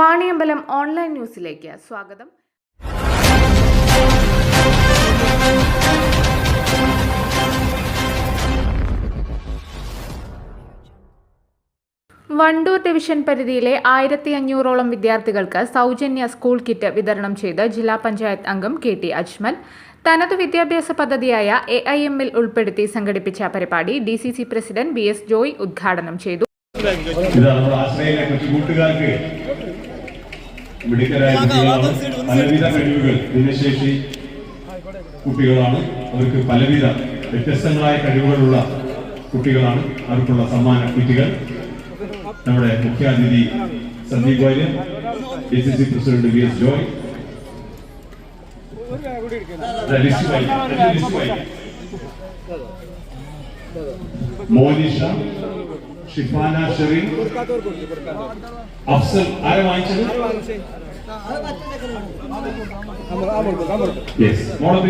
Vaniyambalam online ന്യൂസിലേക്ക് സ്വാഗതം. Wandoor division പരിധിയിലെ 1500ഓളം വിദ്യാർത്ഥികൾക്ക് സൗജന്യ സ്കൂൾ കിറ്റ് വിതരണം ചെയ്ത് ജില്ലാ പഞ്ചായത്ത് അംഗം KT അജ്മൽ. തനതു വിദ്യാഭ്യാസ പദ്ധതിയായ AIM ൽ ഉൾപ്പെടുത്തി സംഘടിപ്പിച്ച പരിപാടി DCC പ്രസിഡന്റ് BS ജോയ് ഉദ്ഘാടനം ചെയ്തു. കുട്ടികളാണ്, അവർക്ക് പലവിധ വ്യത്യസ്തങ്ങളായ കഴിവുകളുള്ള കുട്ടികളാണ്. അവർക്കുള്ള സമ്മാന കിറ്റുകൾ നമ്മുടെ മുഖ്യാതിഥി Sandeep Warrier, DCC president BS Joy, Monisha, Shifana Sherin, Afsal. ആരെ വാങ്ങിച്ചത്? മോളെ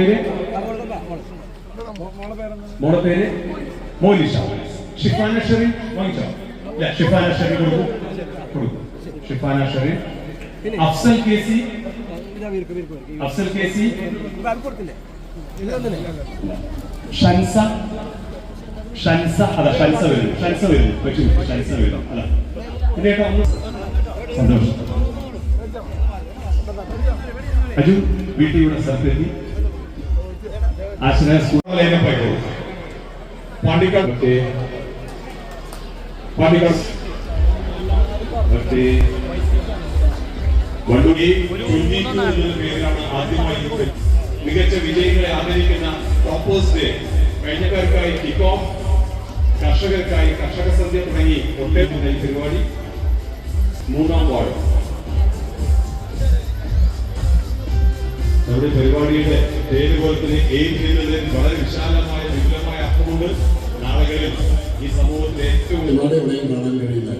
പേര് മോനിഷ. ഷിഫാന ഷെറിൻ വാങ്ങിച്ചോ? ഷിഫാന ഷെറിൻ കൊടുക്കും. ഷിഫാന ഷെറിൻ. അഫ്സൽ KC, ഷൻസ വരും. അല്ല സന്തോഷം. അജു വീട്ടിയുടെ സ്ഥലത്തെത്തി. ആശ്രയ സ്കൂളിലേക്ക് പോയി. പാണ്ടിക്കാട് വണ്ടൂരി പേരിലാണ് ആദ്യമായി മികച്ച വിജയികളെ ആദരിക്കുന്ന ടോപ്പേഴ്സ് ഡേ. കഴിഞ്ഞക്കാർക്കായി കിക്ക് ഓഫ്, കർഷകർക്കായി കർഷക സന്ധ്യ തുടങ്ങി ഒട്ടേറെ പരിപാടി. 3ാം വാർഡ് നമ്മുടെ പരിപാടിയുടെ പേര് പോലെ തന്നെ എയിം ചെയ്യുന്നതിൽ വളരെ വിശാലമായ വിപുലമായ അർത്ഥമുണ്ട്. നാളുകളിൽ ഈ സമൂഹത്തിലെ ഏറ്റവും എവിടെയും കാണാൻ കഴിയില്ല.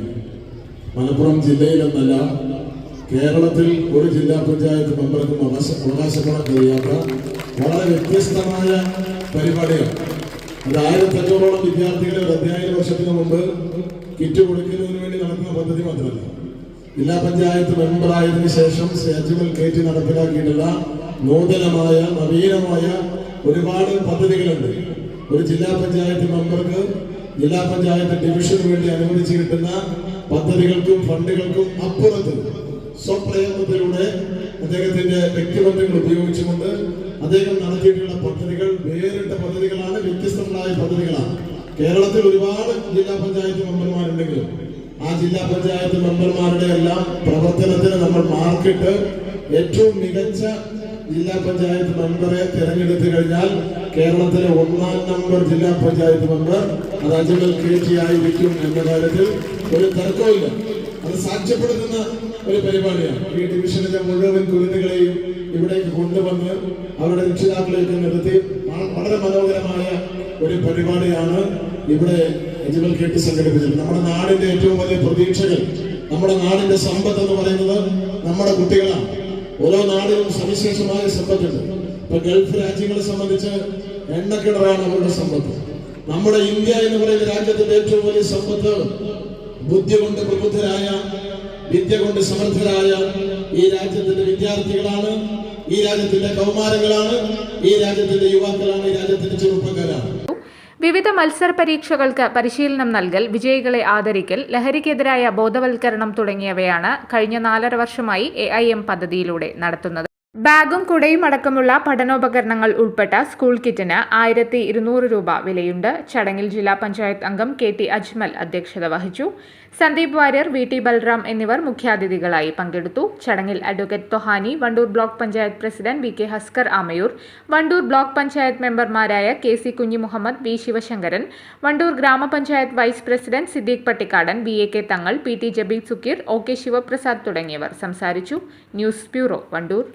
മലപ്പുറം ജില്ലയിലെന്നല്ല കേരളത്തിൽ ഒരു ജില്ലാ പഞ്ചായത്ത് മെമ്പർക്കും അവകാശപ്പെടാൻ കഴിയാത്ത വളരെ വ്യത്യസ്തമായ പരിപാടികൾ. അത് 1500ഓളം വിദ്യാർത്ഥികളെ ഒരു അധ്യയന വർഷത്തിന് മുമ്പ് കിറ്റ് കൊടുക്കുന്നതിന് വേണ്ടി നടത്തുന്ന പദ്ധതി മാത്രമല്ല, ജില്ലാ പഞ്ചായത്ത് മെമ്പറായതിനു ശേഷം അജ്മൽ KT നടപ്പിലാക്കിയിട്ടുള്ള നൂതനമായ നവീനമായ ഒരുപാട് പദ്ധതികളുണ്ട്. ഒരു ജില്ലാ പഞ്ചായത്ത് മെമ്പർക്ക് ജില്ലാ പഞ്ചായത്ത് ഡിവിഷന് വേണ്ടി അനുവദിച്ചു കിട്ടുന്ന പദ്ധതികൾക്കും ഫണ്ടുകൾക്കും അപ്പുറത്ത് സ്വപ്രയത്നത്തിലൂടെ അദ്ദേഹത്തിന്റെ വ്യക്തിബന്ധങ്ങൾ ഉപയോഗിച്ചുകൊണ്ട് അദ്ദേഹം നടത്തിയിട്ടുള്ള പദ്ധതികൾ വേറിട്ട പദ്ധതികളാണ്, വ്യത്യസ്തങ്ങളായ പദ്ധതികളാണ്. കേരളത്തിൽ ഒരുപാട് ജില്ലാ പഞ്ചായത്ത് മെമ്പർമാരുണ്ടെങ്കിലും ആ ജില്ലാ പഞ്ചായത്ത് മെമ്പർമാരുടെ എല്ലാം പ്രവർത്തനത്തിന് നമ്മൾ മാർക്കിട്ട് ഏറ്റവും മികച്ച ജില്ലാ പഞ്ചായത്ത് മെമ്പറെ തിരഞ്ഞെടുത്തു കഴിഞ്ഞാൽ കേരളത്തിലെ 1ാം നമ്പർ ജില്ലാ പഞ്ചായത്ത് മെമ്പർ അത് അജ്മൽ KT ആയിരിക്കും എന്ന കാര്യത്തിൽ ഒരു തർക്കമില്ല. അത് സാക്ഷ്യപ്പെടുത്തുന്ന ഒരു പരിപാടിയാണ്. ഈ ഡിവിഷനിലെ മുഴുവൻ കുരുന്നുകളെയും ഇവിടേക്ക് കൊണ്ടുവന്ന് അവരുടെ രക്ഷിതാക്കളെയൊക്കെ നിർത്തി വളരെ മനോഹരമായ ഒരു പരിപാടിയാണ് ഇവിടെ അജ്മൽ KT സംഘടിപ്പിച്ചത്. നമ്മുടെ നാടിന്റെ ഏറ്റവും വലിയ പ്രതീക്ഷകൾ, നമ്മുടെ നാടിന്റെ സമ്പത്ത് എന്ന് പറയുന്നത് നമ്മുടെ കുട്ടികളാണ്. ഓരോ നാടിനും സവിശേഷമായ സമ്പത്തുണ്ട്. ഇപ്പൊ ഗൾഫ് രാജ്യങ്ങളെ സംബന്ധിച്ച് എണ്ണക്കിണറാണ് അവരുടെ സമ്പത്ത്. നമ്മുടെ ഇന്ത്യ എന്ന് പറയുന്ന രാജ്യത്തിന്റെ ഏറ്റവും വലിയ സമ്പത്ത് ബുദ്ധി കൊണ്ട് പ്രബുദ്ധരായ, വിദ്യ കൊണ്ട് സമർത്ഥരായ ഈ രാജ്യത്തിന്റെ വിദ്യാർത്ഥികളാണ്, ഈ രാജ്യത്തിന്റെ കൗമാരങ്ങളാണ്, ഈ രാജ്യത്തിന്റെ യുവാക്കളാണ്, ഈ രാജ്യത്തിന്റെ ചെറുപ്പക്കാരാണ്. വിവിധ മത്സര പരീക്ഷകൾക്ക് പരിശീലനം നൽകൽ, വിജയികളെ ആദരിക്കൽ, ലഹരിക്കെതിരായ ബോധവൽക്കരണം തുടങ്ങിയവയാണ് കഴിഞ്ഞ 4.5 വർഷമായി AIM പദ്ധതിയിലൂടെ നടത്തുന്നത്. ബാഗും കുടയും അടക്കമുള്ള പഠനോപകരണങ്ങൾ ഉൾപ്പെട്ട സ്കൂൾ കിറ്റിന് 1200 രൂപ വിലയുണ്ട്. ചടങ്ങിൽ ജില്ലാ പഞ്ചായത്ത് അംഗം KT അജ്മൽ അധ്യക്ഷത വഹിച്ചു. സന്ദീപ് വാര്യർ, VT ബൽറാം എന്നിവർ മുഖ്യാതിഥികളായി പങ്കെടുത്തു. ചടങ്ങിൽ advocate Tohani, Wandoor block panchayat president VK Haskar Amayur, Wandoor block panchayat മെമ്പർമാരായ KC കുഞ്ഞിമുഹമ്മദ്, V ശിവശങ്കരൻ, വണ്ടൂർ ഗ്രാമപഞ്ചായത്ത് vice president Siddique Pattikkadan, VAK Thangal, PT Jabeed Sukkeer, OK Sivaprasad തുടങ്ങിയവർ സംസാരിച്ചു. News bureau, Wandoor.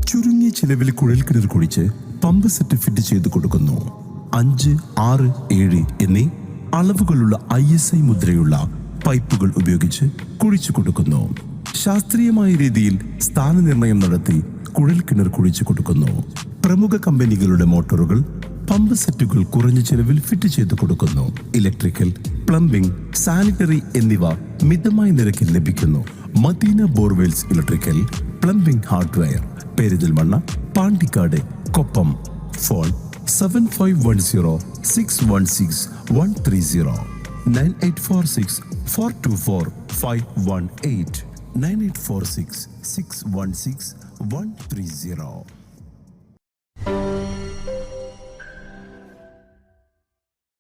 ചുരുങ്ങിയ ചിലവിൽ കുഴൽക്കിണർ കുഴിച്ച് പമ്പ് സെറ്റ് ഫിറ്റ് ചെയ്ത് കൊടുക്കുന്നു. 5, 6, 7 എന്നീ അളവുകളുള്ള ISI മുദ്രയുള്ള പൈപ്പുകൾ ഉപയോഗിച്ച് കുഴിച്ചു കൊടുക്കുന്നു. ശാസ്ത്രീയമായ രീതിയിൽ സ്ഥാനനിർണയം നടത്തി കുഴൽക്കിണർ കുഴിച്ചു കൊടുക്കുന്നു. പ്രമുഖ കമ്പനികളുടെ മോട്ടോറുകൾ, പമ്പ് സെറ്റുകൾ കുറഞ്ഞ ചിലവിൽ ഫിറ്റ് ചെയ്ത് കൊടുക്കുന്നു. ഇലക്ട്രിക്കൽ, പ്ലംബിംഗ്, സാനിറ്ററി എന്നിവ മിതമായ നിരക്കിൽ ലഭിക്കുന്നു. Madina borewells electrical, plumbing hardware, Perinthalmanna, Pandikkad, Koppam. Phone 7510616130 9846 424 518 9846 616 130.